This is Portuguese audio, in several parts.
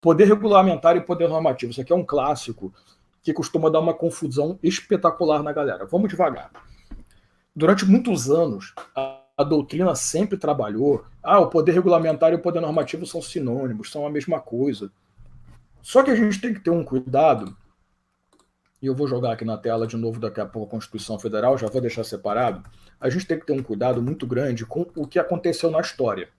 Poder regulamentar e poder normativo. Isso aqui é um clássico que costuma dar uma confusão espetacular na galera. Vamos devagar. Durante muitos anos, a doutrina sempre trabalhou, o poder regulamentar e o poder normativo são sinônimos, são a mesma coisa. Só que a gente tem que ter um cuidado, e eu vou jogar aqui na tela de novo daqui a pouco a Constituição Federal, já vou deixar separado. A gente tem que ter um cuidado muito grande com o que aconteceu na história.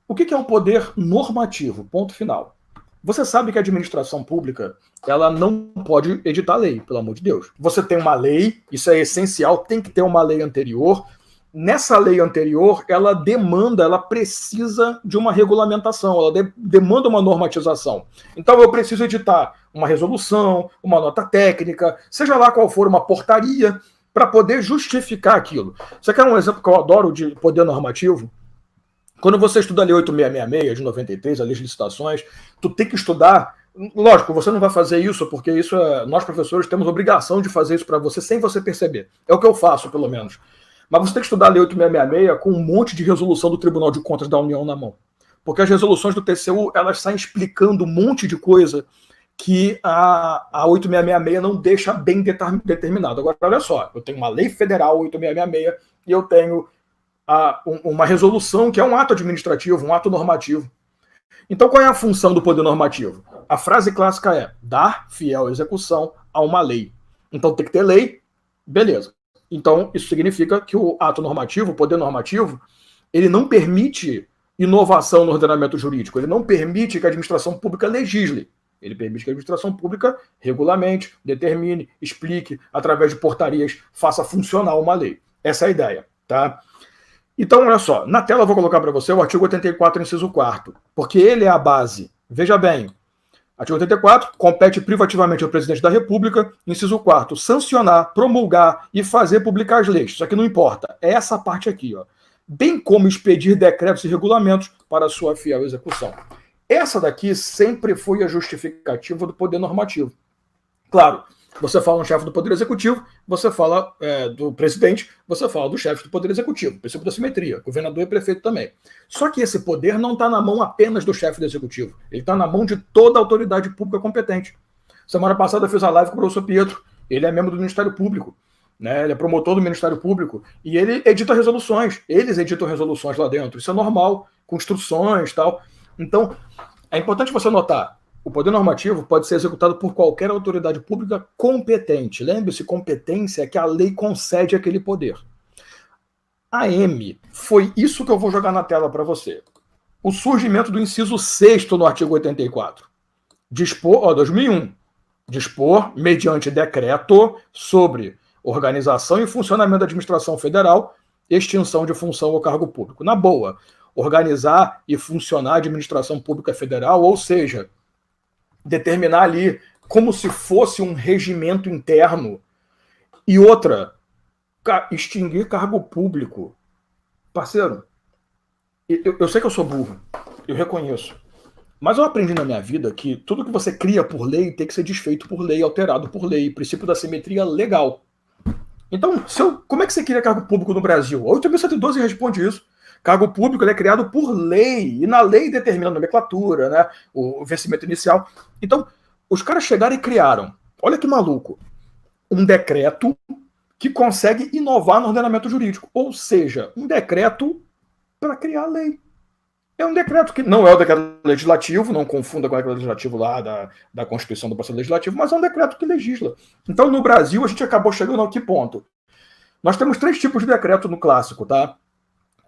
O que é o poder normativo? Ponto final. Você sabe que a administração pública, ela não pode editar lei, pelo amor de Deus. Você tem uma lei, isso é essencial, tem que ter uma lei anterior. Nessa lei anterior, ela demanda, ela precisa de uma regulamentação, ela demanda uma normatização. Então eu preciso editar uma resolução, uma nota técnica, seja lá qual for, uma portaria, para poder justificar aquilo. Você quer um exemplo que eu adoro de poder normativo? Quando você estuda a Lei 8666 de 93, as leis de licitações, tu tem que estudar. Lógico, você não vai fazer isso, porque isso nós professores temos obrigação de fazer isso para você sem você perceber. É o que eu faço, pelo menos. Mas você tem que estudar a Lei 8666 com um monte de resolução do Tribunal de Contas da União na mão. Porque as resoluções do TCU, elas saem explicando um monte de coisa que a 8666 não deixa bem determinado. Agora, olha só, eu tenho uma lei federal 8666 e eu tenho uma resolução que é um ato administrativo, um ato normativo. Então, qual é a função do poder normativo? A frase clássica é dar fiel execução a uma lei. Então, tem que ter lei, beleza. Então, isso significa que o ato normativo, o poder normativo, ele não permite inovação no ordenamento jurídico, ele não permite que a administração pública legisle. Ele permite que a administração pública regulamente, determine, explique, através de portarias, faça funcionar uma lei. Essa é a ideia, tá? Então, olha só, na tela eu vou colocar para você o artigo 84, inciso 4º, porque ele é a base. Veja bem, artigo 84, compete privativamente ao presidente da República, inciso 4º, sancionar, promulgar e fazer publicar as leis. Isso aqui não importa, é essa parte aqui, ó. Bem como expedir decretos e regulamentos para sua fiel execução. Essa daqui sempre foi a justificativa do poder normativo. Claro, você fala no chefe do Poder Executivo, você fala do presidente, você fala do chefe do Poder Executivo, princípio da simetria, governador e prefeito também. Só que esse poder não está na mão apenas do chefe do Executivo, ele está na mão de toda a autoridade pública competente. Semana passada eu fiz a live com o professor Pietro, ele é membro do Ministério Público, né? Ele é promotor do Ministério Público, e ele edita resoluções, eles editam resoluções lá dentro, isso é normal, com instruções e tal. Então, é importante você notar, o poder normativo pode ser executado por qualquer autoridade pública competente. Lembre-se, competência é que a lei concede aquele poder. A M foi isso que eu vou jogar na tela para você. O surgimento do inciso 6º no artigo 84. 2001. Dispor, mediante decreto, sobre organização e funcionamento da administração federal, extinção de função ou cargo público. Na boa, organizar e funcionar a administração pública federal, ou seja, determinar ali como se fosse um regimento interno. E outra, extinguir cargo público. Parceiro, eu sei que eu sou burro, eu reconheço. Mas eu aprendi na minha vida que tudo que você cria por lei tem que ser desfeito por lei, alterado por lei. Princípio da simetria legal. Então, como é que você cria cargo público no Brasil? A 8.112 responde isso. Cargo público ele é criado por lei, e na lei determina a nomenclatura, né, o vencimento inicial. Então, os caras chegaram e criaram, olha que maluco, um decreto que consegue inovar no ordenamento jurídico, ou seja, um decreto para criar lei. É um decreto que não é o decreto legislativo, não confunda com o decreto legislativo lá da Constituição do processo legislativo, mas é um decreto que legisla. Então, no Brasil, a gente acabou chegando a que ponto? Nós temos 3 tipos de decreto no clássico, tá?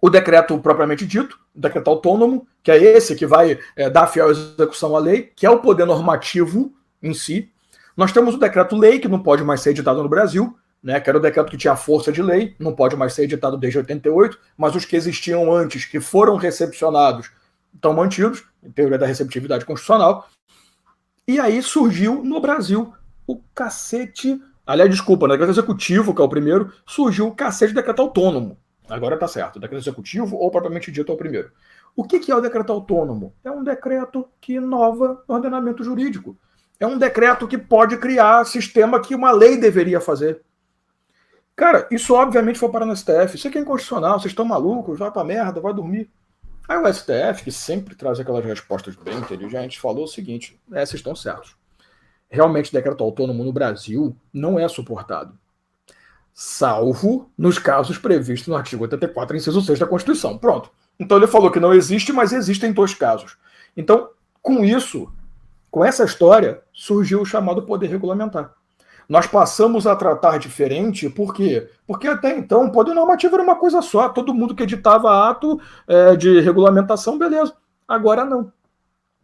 O decreto propriamente dito, o decreto autônomo, que é esse que vai dar fiel execução à lei, que é o poder normativo em si. Nós temos o decreto-lei, que não pode mais ser editado no Brasil, né, que era o decreto que tinha força de lei, não pode mais ser editado desde 88, mas os que existiam antes, que foram recepcionados, estão mantidos, em teoria da receptividade constitucional. E aí surgiu no Brasil o cacete... Aliás, desculpa, no decreto executivo, que é o primeiro, surgiu o cacete de decreto autônomo. Agora tá certo, decreto executivo ou propriamente dito é o primeiro. O que é o decreto autônomo? É um decreto que inova o ordenamento jurídico. É um decreto que pode criar sistema que uma lei deveria fazer. Cara, isso obviamente foi parar no STF. Isso aqui é inconstitucional, vocês estão malucos, vai pra merda, vai dormir. Aí o STF, que sempre traz aquelas respostas bem inteligentes, falou o seguinte: vocês estão certos. Realmente, decreto autônomo no Brasil não é suportado, salvo nos casos previstos no artigo 84, inciso 6 da Constituição. Pronto. Então ele falou que não existe, mas existem dois casos. Então, com isso, com essa história, surgiu o chamado poder regulamentar. Nós passamos a tratar diferente, por quê? Porque até então o poder normativo era uma coisa só, todo mundo que editava ato de regulamentação, beleza. Agora não.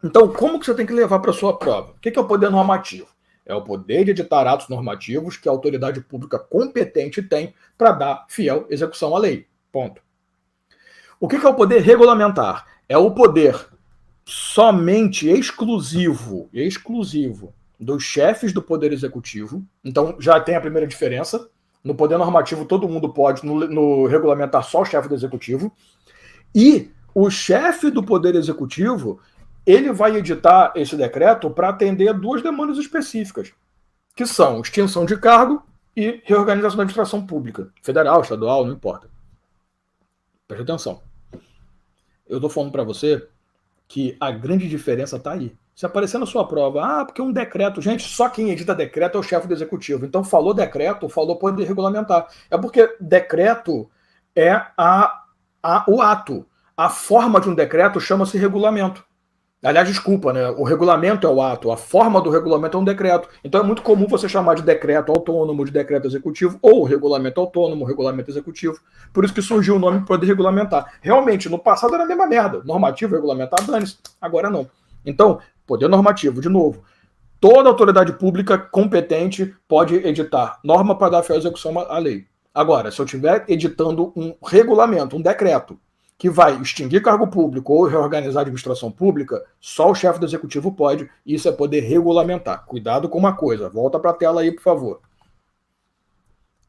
Então, como que você tem que levar para a sua prova? O que é o poder normativo? É o poder de editar atos normativos que a autoridade pública competente tem para dar fiel execução à lei. Ponto. O que é o poder regulamentar? É o poder somente exclusivo dos chefes do Poder Executivo. Então, já tem a primeira diferença. No Poder Normativo, todo mundo pode, no regulamentar, só o chefe do Executivo. E o chefe do Poder Executivo, ele vai editar esse decreto para atender duas demandas específicas, que são extinção de cargo e reorganização da administração pública, federal, estadual, não importa. Preste atenção. Eu estou falando para você que a grande diferença está aí. Se aparecer na sua prova, porque um decreto, gente, só quem edita decreto é o chefe do executivo. Então falou decreto, falou poder regulamentar. É porque decreto é o ato. A forma de um decreto chama-se regulamento. Aliás, desculpa, né? O regulamento é o ato, a forma do regulamento é um decreto. Então é muito comum você chamar de decreto autônomo, de decreto executivo, ou regulamento autônomo, regulamento executivo. Por isso que surgiu o nome poder regulamentar. Realmente, no passado era a mesma merda. Normativo, regulamentar, dane-se. Agora não. Então, poder normativo, de novo. Toda autoridade pública competente pode editar norma para dar fiel execução à lei. Agora, se eu estiver editando um regulamento, um decreto, que vai extinguir cargo público ou reorganizar a administração pública, só o chefe do executivo pode, e isso é poder regulamentar. Cuidado com uma coisa, volta para a tela aí, por favor.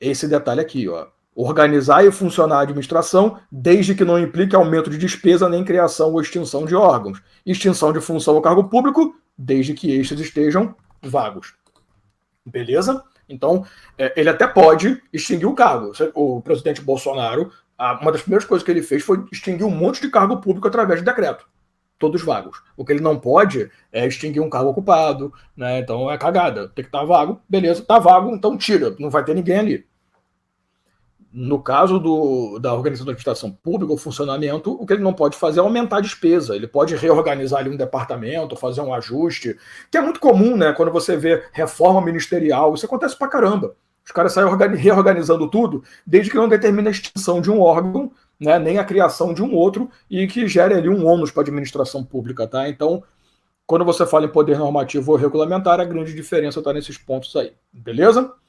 Esse detalhe aqui, ó. Organizar e funcionar a administração, desde que não implique aumento de despesa nem criação ou extinção de órgãos. Extinção de função ou cargo público, desde que estes estejam vagos. Beleza? Então, ele até pode extinguir o cargo. O presidente Bolsonaro, uma das primeiras coisas que ele fez foi extinguir um monte de cargo público através de decreto. Todos vagos. O que ele não pode é extinguir um cargo ocupado, né? Então é cagada. Tem que estar vago, beleza, tá vago, então tira, não vai ter ninguém ali. No caso da organização da administração pública, o funcionamento, o que ele não pode fazer é aumentar a despesa. Ele pode reorganizar ali um departamento, fazer um ajuste, que é muito comum, né? Quando você vê reforma ministerial, isso acontece pra caramba. Os caras saem reorganizando tudo, desde que não determine a extinção de um órgão, né, nem a criação de um outro, e que gere ali um ônus para a administração pública, tá? Então, quando você fala em poder normativo ou regulamentar, a grande diferença está nesses pontos aí. Beleza?